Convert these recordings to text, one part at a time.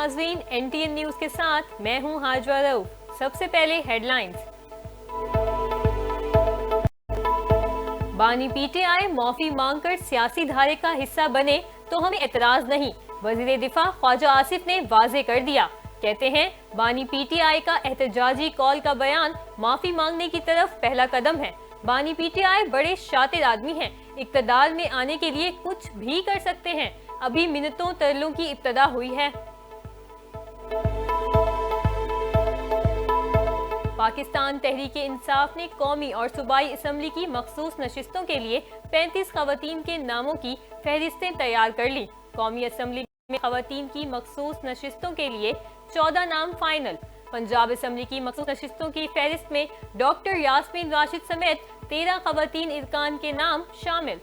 नाज़रीन, NTN news के साथ मैं हूं हाजरा रऊफ। सबसे पहले हेडलाइंस। बानी PTI माफी मांगकर सियासी धारे का हिस्सा बने तो हमें एतराज नहीं, वजीर दिफा ख्वाजा आसिफ ने वाजे कर दिया। कहते हैं बानी PTI का एहतजाजी कॉल का बयान माफी मांगने की तरफ पहला कदम है। बानी PTI बड़े शातिर आदमी हैं, इक्तदार में आने के लिए कुछ भी कर सकते हैं। अभी मिनटों तरलों की इब्तदा हुई है। पाकिस्तान तहरीक इंसाफ ने कौमी और सूबाई असम्बली की मखसूस नशिस्तों के लिए 35 खवातीन के नामों की फहरिस्तें तैयार कर ली। कौमी असम्बली में खवातीन की मखसूस नशिस्तों के लिए 14 नाम फाइनल। पंजाब असम्बली की मखसूस नशिस्तों की फहरिस्त में डॉक्टर यास्मीन राशिद समेत 13 खवातीन इरकान के नाम शामिल।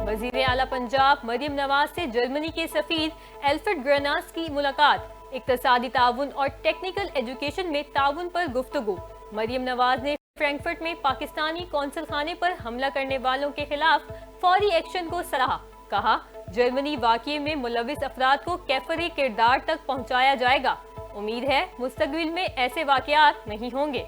वजीर आला पंजाब मरियम नवाज से जर्मनी के सफीर एल्फ्रेड ग्रेनास की मुलाकात। इक्तसादी ताउन और टेक्निकल एजुकेशन में ताउन पर गुफ्तगू। मरियम नवाज ने फ्रैंकफर्ट में पाकिस्तानी कौंसल खाने पर हमला करने वालों के खिलाफ फौरी एक्शन को सराहा। कहा जर्मनी वाक़ये में मुलविस अफराद को कैफरे किरदार तक पहुंचाया जाएगा। उम्मीद है मुस्तकबिल में ऐसे वाक़यात नहीं होंगे।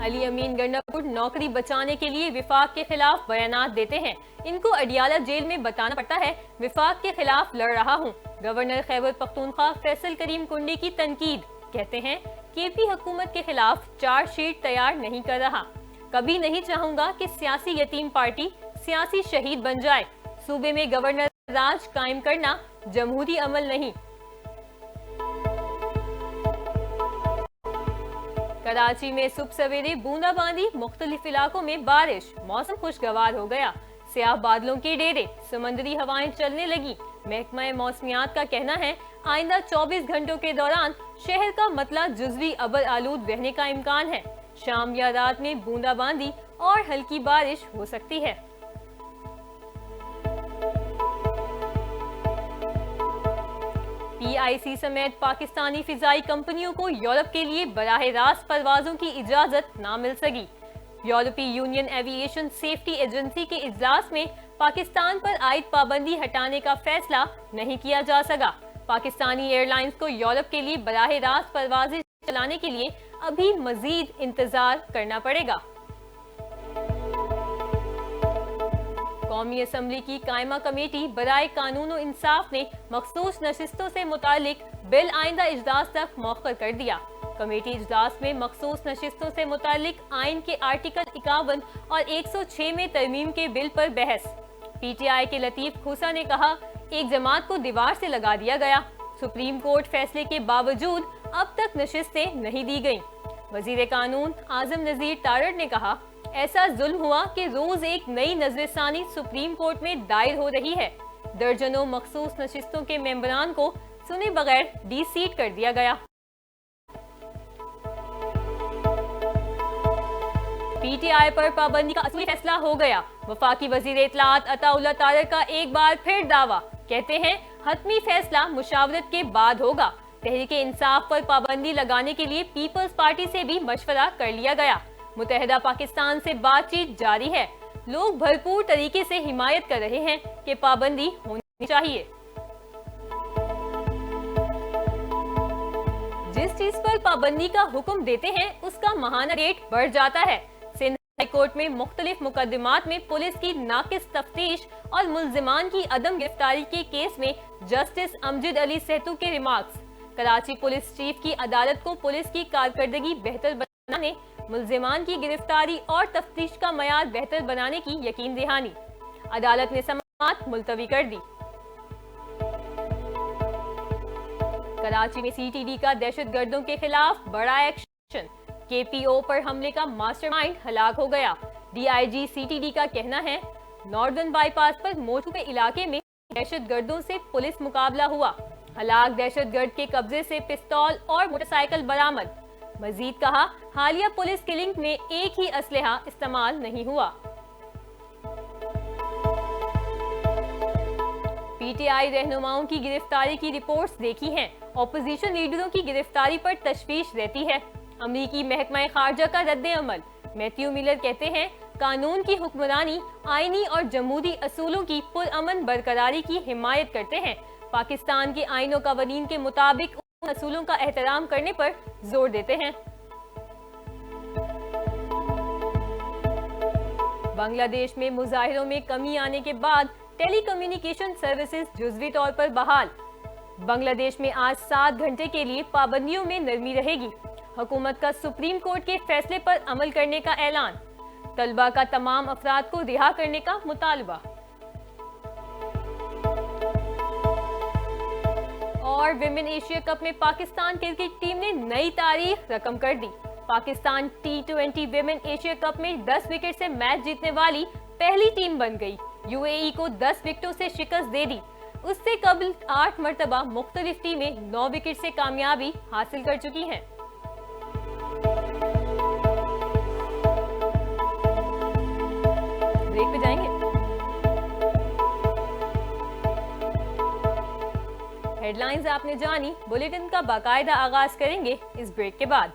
अली अमीन गंडापुर नौकरी बचाने के लिए विफाक के खिलाफ बयानात देते हैं। इनको अडियाला जेल में बताना पड़ता है विफाक के खिलाफ लड़ रहा हूँ। गवर्नर खैबर पख्तूनख्वा फैसल करीम कुंडी की तनकीद। कहते हैं KP हुकूमत के खिलाफ चार्जशीट तैयार नहीं कर रहा। कभी नहीं चाहूंगा कि सियासी यतीम पार्टी सियासी शहीद बन जाए। सूबे में गवर्नर राज कायम करना जमहूरी अमल नहीं। कराची में सुबह सवेरे बूंदाबांदी, मुख्तलिफ इलाकों में बारिश, मौसम खुशगवार हो गया। स्याह बादलों के डेरे, समंदरी हवाएं चलने लगी। महकमा मौसमियात का कहना है आइंदा 24 घंटों के दौरान शहर का मतला जुज़वी अबर आलूद रहने का इम्कान है। शाम या रात में बूंदाबांदी और हल्की बारिश हो सकती है। PIC समेत पाकिस्तानी फिजाई कंपनियों को यूरोप के लिए बराह रास्त परवाजों की इजाजत ना मिल सकी। यूरोपीय यूनियन एविएशन सेफ्टी एजेंसी के इजलास में पाकिस्तान पर आयद पाबंदी हटाने का फैसला नहीं किया जा सका। पाकिस्तानी एयरलाइंस को यूरोप के लिए बराह रास्त परवाजें चलाने के लिए अभी मजीद इंतजार करना पड़ेगा। कौमी असम्बली की कायमा कमेटी बराए कानून और इंसाफ ने मखसूस नशिस्तों से मुतालिक बिल आइंदा इजलास तक मौखर कर दिया। कमेटी इजलास में मखसूस नशिस्तों से मुतालिक आइन के आर्टिकल 51 और 106 में तरमीम के बिल पर बहस। PTI के लतीफ खूसा ने कहा एक जमात को दीवार से लगा दिया गया। सुप्रीम कोर्ट फैसले के बावजूद अब तक नशिस्तें नहीं दी गईं। वजीर कानून आजम नजीर तारड़ ने कहा ऐसा जुल्म हुआ कि रोज एक नई नजरसानी सुप्रीम कोर्ट में दायर हो रही है। दर्जनों मखसूस नशिस्तों के मेंबरान को सुने बगैर डीसीट कर दिया गया। PTI पर पाबंदी का असली फैसला हो गया। वफाकी वजीर इत्तलात अताउल्लाह तारड़ का एक बार फिर दावा। कहते हैं हतमी फैसला मुशावरत के बाद होगा। तहरीक इंसाफ पर पाबंदी लगाने के लिए पीपल्स पार्टी से भी मशवरा कर लिया गया। मुत्तहिदा पाकिस्तान से बातचीत जारी है। लोग भरपूर तरीके से हिमायत कर रहे हैं कि पाबंदी होनी चाहिए। जिस चीज पर पाबंदी का हुक्म देते हैं उसका महाना रेट बढ़ जाता है। सिंध हाई कोर्ट में मुख्तलिफ मुकदमात में पुलिस की नाकिस तफ्तीश और मुल्जिमान की अदम गिरफ्तारी के केस में जस्टिस अमजद अली सेहतू के रिमार्क्स। कराची पुलिस चीफ की अदालत को पुलिस की कारकर्दगी बेहतर बनाने, मुल्जिमान की गिरफ्तारी और तफ्तीश का मयार बेहतर बनाने की यकीन दहानी। अदालत ने समाअत मुलतवी कर दी। कराची में CTD का दहशतगर्दों के खिलाफ बड़ा एक्शन। KPO पर हमले का मास्टरमाइंड हलाक हो गया। DIG CTD का कहना है नॉर्दर्न बाईपास पर मोटू के इलाके में दहशतगर्दों से पुलिस मुकाबला हुआ। हलाक दहशतगर्द के कब्जे से पिस्तौल और मोटरसाइकिल बरामद। मजीद कहा हालिया पुलिस किलिंग में एक ही असलहा इस्तेमाल नहीं हुआ। PTI रहनुमाओं की गिरफ्तारी की रिपोर्ट्स देखी हैं। ऑपोजिशन लीडरों की गिरफ्तारी पर तशवीश रहती है। अमरीकी महकमा खारजा का रद्द अमल। मैथ्यू मिलर कहते हैं قانون کی حکمرانی، آئینی اور جمہوری اصولوں کی پرامن برقراری کی حمایت کرتے ہیں۔ پاکستان کے آئین و قوانین کے مطابق ان اصولوں کا احترام کرنے پر زور دیتے ہیں۔ بنگلہ دیش میں مظاہروں میں کمی آنے کے بعد ٹیلی کمیونیکیشن سروسز جزوی طور پر بحال۔ بنگلہ دیش میں آج 7 گھنٹے کے لیے پابندیوں میں نرمی رہے گی۔ حکومت کا سپریم کورٹ کے فیصلے پر عمل کرنے کا اعلان۔ طلبہ کا تمام افراد کو رہا کرنے کا مطالبہ۔ اور ویمن ایشیا کپ میں پاکستان کرکٹ ٹیم نے نئی تاریخ رقم کر دی۔ Pakistan T20 women Asia cup میں 10 وکٹ سے میچ جیتنے والی پہلی ٹیم بن گئی۔ UAE کو 10 وکٹوں سے شکست دے دی۔ اس سے قبل 8 مرتبہ مختلف ٹیمیں 9 وکٹ سے کامیابی حاصل کر چکی ہیں۔ بریک پہ جائیں گے۔ ہیڈ لائنز آپ نے جانی، بلیٹن کا باقاعدہ آغاز کریں گے اس بریک کے بعد۔